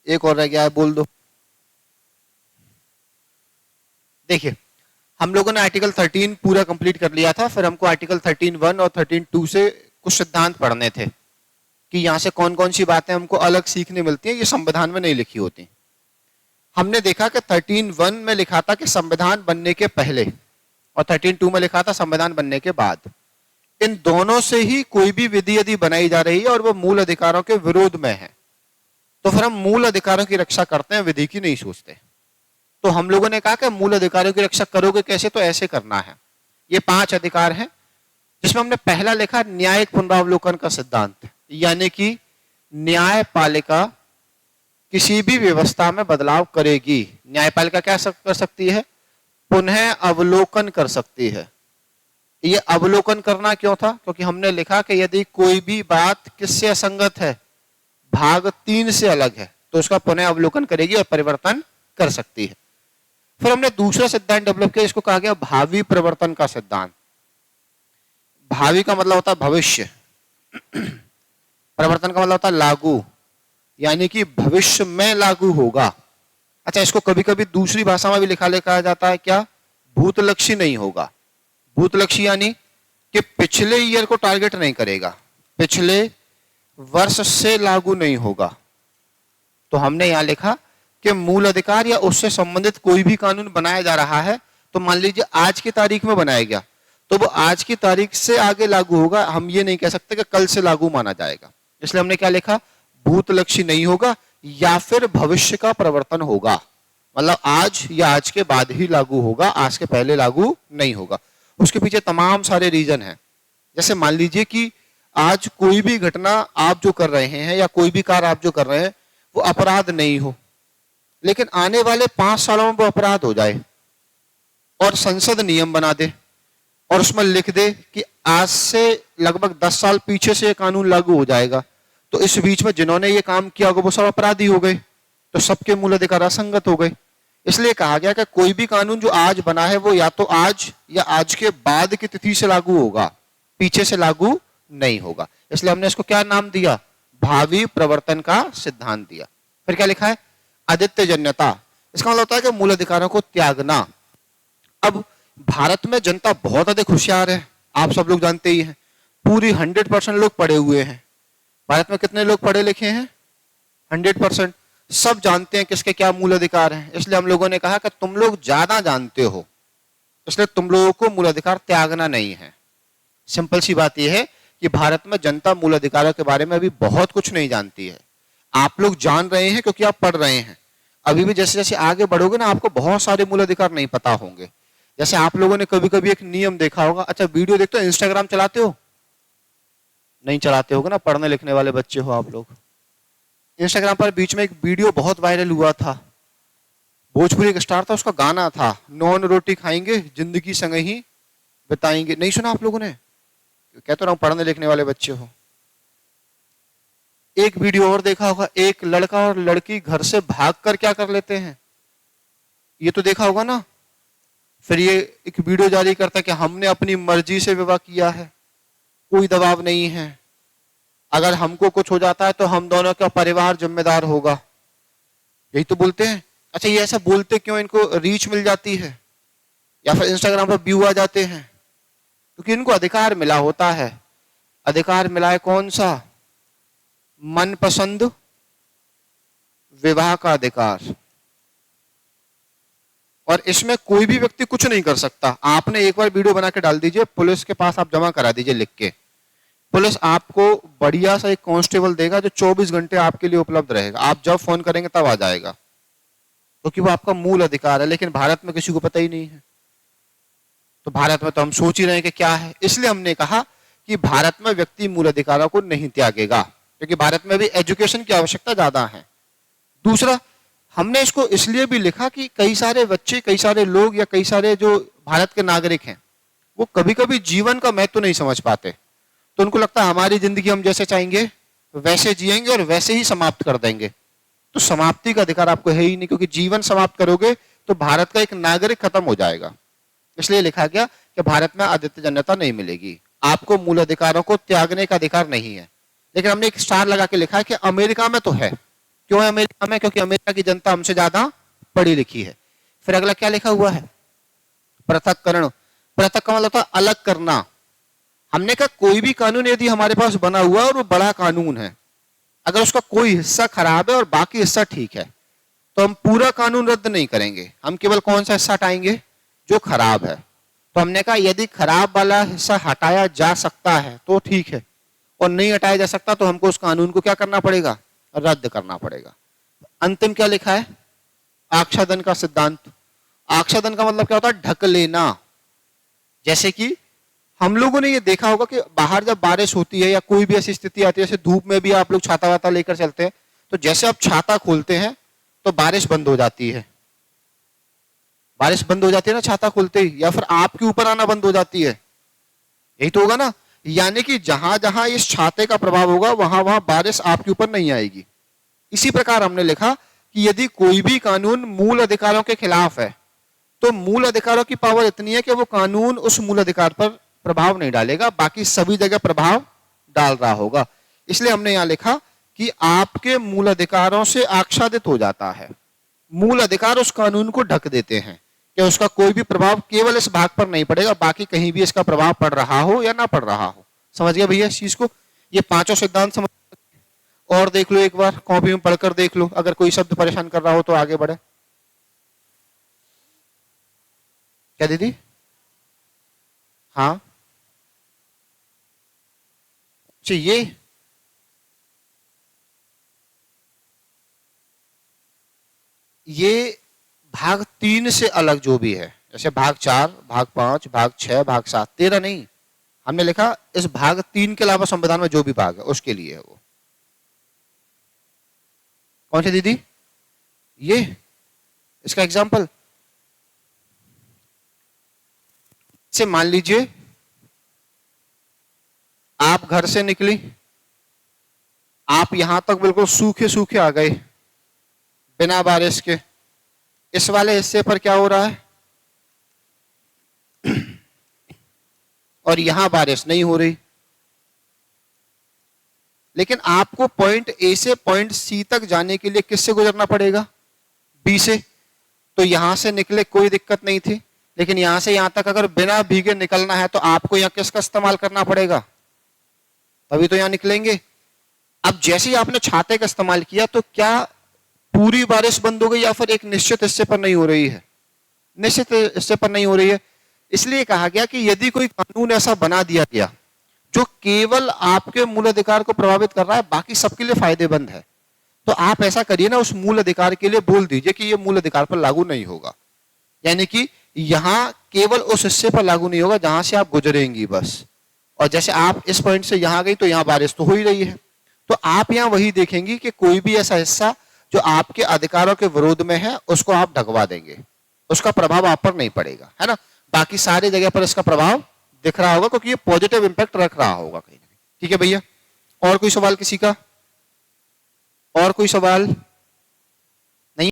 एक और रह गया है, बोल दो। देखिए, हम लोगों ने आर्टिकल 13 पूरा कंप्लीट कर लिया था, फिर हमको आर्टिकल 13(1) और 13(2) से कुछ सिद्धांत पढ़ने थे कि यहाँ से कौन कौन सी बातें हमको अलग सीखने मिलती हैं, ये संविधान में नहीं लिखी होती। हमने देखा कि 13(1) में लिखा था कि संविधान बनने के पहले, और 13(2) में लिखा था संविधान बनने के बाद। इन दोनों से ही कोई भी विधि यदि बनाई जा रही है और वो मूल अधिकारों के विरोध में है, तो फिर हम मूल अधिकारों की रक्षा करते हैं, विधि की नहीं सोचते। तो हम लोगों ने कहा कि मूल अधिकारों की रक्षा करोगे कैसे, तो ऐसे करना है। ये 5 अधिकार हैं, जिसमें हमने पहला लिखा न्यायिक पुनरावलोकन का सिद्धांत, यानी कि न्यायपालिका किसी भी व्यवस्था में बदलाव करेगी। न्यायपालिका क्या कर सकती है? पुनः अवलोकन कर सकती है। ये अवलोकन करना क्यों था? क्योंकि हमने लिखा कि यदि कोई भी बात किससे असंगत है, भाग 3 से अलग है, तो उसका पुनः अवलोकन करेगी और परिवर्तन कर सकती है। फिर हमने दूसरा सिद्धांत डेवलप किया, इसको कहा गया भावी प्रवर्तन का सिद्धांत। भावी का मतलब होता है भविष्य, प्रवर्तन का मतलब होता है लागू, यानी कि भविष्य में लागू होगा। अच्छा, इसको कभी कभी दूसरी भाषा में भी लिखा जाता है क्या? भूतलक्षी नहीं होगा। भूतलक्षी यानी कि पिछले ईयर को टारगेट नहीं करेगा, पिछले वर्ष से लागू नहीं होगा। तो हमने यहां लिखा कि मूल अधिकार या उससे संबंधित कोई भी कानून बनाया जा रहा है, तो मान लीजिए आज की तारीख में बनाया गया, तो वो आज की तारीख से आगे लागू होगा। हम ये नहीं कह सकते कि कल से लागू माना जाएगा। इसलिए हमने क्या लिखा? भूतलक्षी नहीं होगा या फिर भविष्य का प्रवर्तन होगा, मतलब आज या आज के बाद ही लागू होगा, आज के पहले लागू नहीं होगा। उसके पीछे तमाम सारे रीजन हैं। जैसे मान लीजिए कि आज कोई भी घटना आप जो कर रहे हैं या कोई भी कार्य आप जो कर रहे हैं वो अपराध नहीं हो, लेकिन आने वाले 5 सालों में वो अपराध हो जाए और संसद नियम बना दे और उसमें लिख दे कि आज से लगभग 10 साल पीछे से कानून लागू हो जाएगा, तो इस बीच में जिन्होंने ये काम किया होगा वो सब अपराधी हो गए, तो सबके मूल अधिकार असंगत हो गए। इसलिए कहा गया कि कोई भी कानून जो आज बना है वो या तो आज या आज के बाद की तिथि से लागू होगा, पीछे से लागू नहीं होगा। इसलिए हमने इसको क्या नाम दिया? भावी प्रवर्तन का सिद्धांत दिया। फिर क्या लिखा है? आदित्यजन्यता। इसका मतलब होता है कि मूल अधिकारों को त्यागना। अब भारत में जनता बहुत अधिक होशियार है, आप सब लोग जानते ही हैं। पूरी 100% लोग पढ़े हुए हैं। भारत में कितने लोग पढ़े लिखे हैं? 100%। सब जानते हैं किसके क्या मूल अधिकार हैं। इसलिए हम लोगों ने कहा कि तुम लोग ज्यादा जानते हो, इसलिए तुम लोगों को मूल अधिकार त्यागना नहीं है। सिंपल सी बात यह है कि भारत में जनता मूल अधिकारों के बारे में अभी बहुत कुछ नहीं जानती है। आप लोग जान रहे हैं क्योंकि आप पढ़ रहे हैं। अभी भी जैसे जैसे आगे बढ़ोगे ना, आपको बहुत सारे मूल अधिकार नहीं पता होंगे। जैसे आप लोगों ने कभी कभी एक नियम देखा होगा। अच्छा, वीडियो देखते हो? इंस्टाग्राम चलाते हो? नहीं चलाते होगे ना, पढ़ने लिखने वाले बच्चे हो आप लोग। इंस्टाग्राम पर बीच में एक वीडियो बहुत वायरल हुआ था, भोजपुरी एक स्टार था, उसका गाना था नॉन रोटी खाएंगे जिंदगी संग ही बिताएंगे। नहीं सुना आप लोगों ने? कहते रहा हूं, पढ़ने लिखने वाले बच्चे हो। एक वीडियो और देखा होगा, एक लड़का और लड़की घर से भागकर क्या कर लेते हैं, ये तो देखा होगा ना। फिर ये एक वीडियो जारी करता है कि हमने अपनी मर्जी से विवाह किया है, कोई दबाव नहीं है, अगर हमको कुछ हो जाता है तो हम दोनों का परिवार जिम्मेदार होगा। यही तो बोलते हैं। अच्छा, ये ऐसा बोलते क्यों? इनको रीच मिल जाती है या फिर इंस्टाग्राम पर व्यू आ जाते हैं, क्योंकि इनको अधिकार मिला होता है। अधिकार मिला है कौन सा? मनपसंद विवाह का अधिकार। और इसमें कोई भी व्यक्ति कुछ नहीं कर सकता। आपने एक बार वीडियो बना के डाल दीजिए, पुलिस के पास आप जमा करा दीजिए लिख के, पुलिस आपको बढ़िया सा एक कांस्टेबल देगा जो 24 घंटे आपके लिए उपलब्ध रहेगा। आप जब फोन करेंगे तब आ जाएगा, क्योंकि वो आपका मूल अधिकार है। लेकिन भारत में किसी को पता ही नहीं है। तो भारत में तो हम सोच ही रहे हैं कि क्या है। इसलिए हमने कहा कि भारत में व्यक्ति मूल अधिकारों को नहीं त्यागेगा, क्योंकि भारत में भी एजुकेशन की आवश्यकता ज्यादा है। दूसरा, हमने इसको इसलिए भी लिखा कि कई सारे बच्चे, कई सारे लोग या कई सारे जो भारत के नागरिक हैं, वो कभी कभी जीवन का महत्व नहीं समझ पाते। तो उनको लगता है हमारी जिंदगी हम जैसे चाहेंगे वैसे जिएंगे और वैसे ही समाप्त कर देंगे। तो समाप्ति का अधिकार आपको है ही नहीं, क्योंकि जीवन समाप्त करोगे तो भारत का एक नागरिक खत्म हो जाएगा। इसलिए लिखा गया कि भारत में आदित्यजन्यता नहीं मिलेगी, आपको मूल अधिकारों को त्यागने का अधिकार नहीं है। लेकिन हमने एक स्टार लगा के लिखा है कि अमेरिका में तो है। क्यों है अमेरिका में? क्योंकि अमेरिका की जनता हमसे ज्यादा पढ़ी लिखी है। फिर अगला क्या लिखा हुआ है? पृथक्करण। पृथक का मतलब था अलग करना। हमने कहा कोई भी कानून यदि हमारे पास बना हुआ है और वो बड़ा कानून है, अगर उसका कोई हिस्सा खराब है और बाकी हिस्सा ठीक है, तो हम पूरा कानून रद्द नहीं करेंगे, हम केवल कौन सा हिस्सा हटाएंगे? जो खराब है। तो हमने कहा यदि खराब वाला हिस्सा हटाया जा सकता है तो ठीक है, और नहीं हटाया जा सकता तो हमको उस कानून को क्या करना पड़ेगा? रद्द करना पड़ेगा। अंतिम क्या लिखा है? आच्छादन का सिद्धांत। आच्छादन का मतलब क्या होता है? ढक लेना। जैसे कि हम लोगों ने ये देखा होगा कि बाहर जब बारिश होती है या कोई भी ऐसी स्थिति आती है, जैसे धूप में भी आप लोग छाता वाता लेकर चलते हैं, तो जैसे आप छाता खोलते हैं तो बारिश बंद हो जाती है। बारिश बंद हो जाती है ना छाता खोलते ही, या फिर आपके ऊपर आना बंद हो जाती है। यही तो होगा ना। यानी कि जहां जहां इस छाते का प्रभाव होगा वहां वहां बारिश आपके ऊपर नहीं आएगी। इसी प्रकार हमने लिखा कि यदि कोई भी कानून मूल अधिकारों के खिलाफ है तो मूल अधिकारों की पावर इतनी है कि वो कानून उस मूल अधिकार पर प्रभाव नहीं डालेगा, बाकी सभी जगह प्रभाव डाल रहा होगा। इसलिए हमने यहां लिखा कि आपके मूल अधिकारों से आच्छादित हो जाता है। मूल अधिकार उस कानून को ढक देते हैं कि उसका कोई भी प्रभाव केवल इस भाग पर नहीं पड़ेगा, बाकी कहीं भी इसका प्रभाव पड़ रहा हो या ना पड़ रहा हो। समझ गया भैया इस चीज को? ये पांचों सिद्धांत समझ। और देख लो एक बार, कॉपी में पढ़कर देख लो, अगर कोई शब्द परेशान कर रहा हो तो आगे बढ़े। क्या दीदी? हाँ चाहिए। ये भाग 3 से अलग जो भी है, जैसे भाग 4, भाग 5, भाग 6, भाग 7, 13 नहीं। हमने लिखा इस भाग 3 के अलावा संविधान में जो भी भाग है उसके लिए है वो। कौन सी दीदी? ये इसका एग्जाम्पल से मान लीजिए आप घर से निकली, आप यहां तक बिल्कुल सूखे सूखे आ गए बिना बारिश के। इस वाले हिस्से पर क्या हो रहा है? और यहां बारिश नहीं हो रही, लेकिन आपको पॉइंट ए से पॉइंट सी तक जाने के लिए किससे गुजरना पड़ेगा? बी से। तो यहां से निकले कोई दिक्कत नहीं थी, लेकिन यहां से यहां तक अगर बिना भीगे निकलना है तो आपको यहां किसका इस्तेमाल करना पड़ेगा? तभी तो यहां निकलेंगे। अब जैसे ही आपने छाते का इस्तेमाल किया तो क्या पूरी बारिश बंद हो गई या फिर एक निश्चित हिस्से पर नहीं हो रही है? निश्चित हिस्से पर नहीं हो रही है। इसलिए कहा गया कि यदि कोई कानून ऐसा बना दिया गया जो केवल आपके मूल अधिकार को प्रभावित कर रहा है, बाकी सबके लिए फायदेमंद है, तो आप ऐसा करिए ना, उस मूल अधिकार के लिए बोल दीजिए कि ये मूल अधिकार पर लागू नहीं होगा। यानी कि यहां केवल उस हिस्से पर लागू नहीं होगा जहां से आप गुजरेंगी बस। और जैसे आप इस पॉइंट से यहां गई तो यहां बारिश तो हो ही रही है, तो आप यहां वही देखेंगी कि कोई भी ऐसा हिस्सा जो आपके अधिकारों के विरोध में है उसको आप ढकवा देंगे, उसका प्रभाव आप पर नहीं पड़ेगा, है ना। बाकी सारी जगह पर इसका प्रभाव दिख रहा होगा क्योंकि ये पॉजिटिव इंपैक्ट रख रहा होगा कहीं ना कहीं। ठीक है भैया, और कोई सवाल किसी का? और कोई सवाल?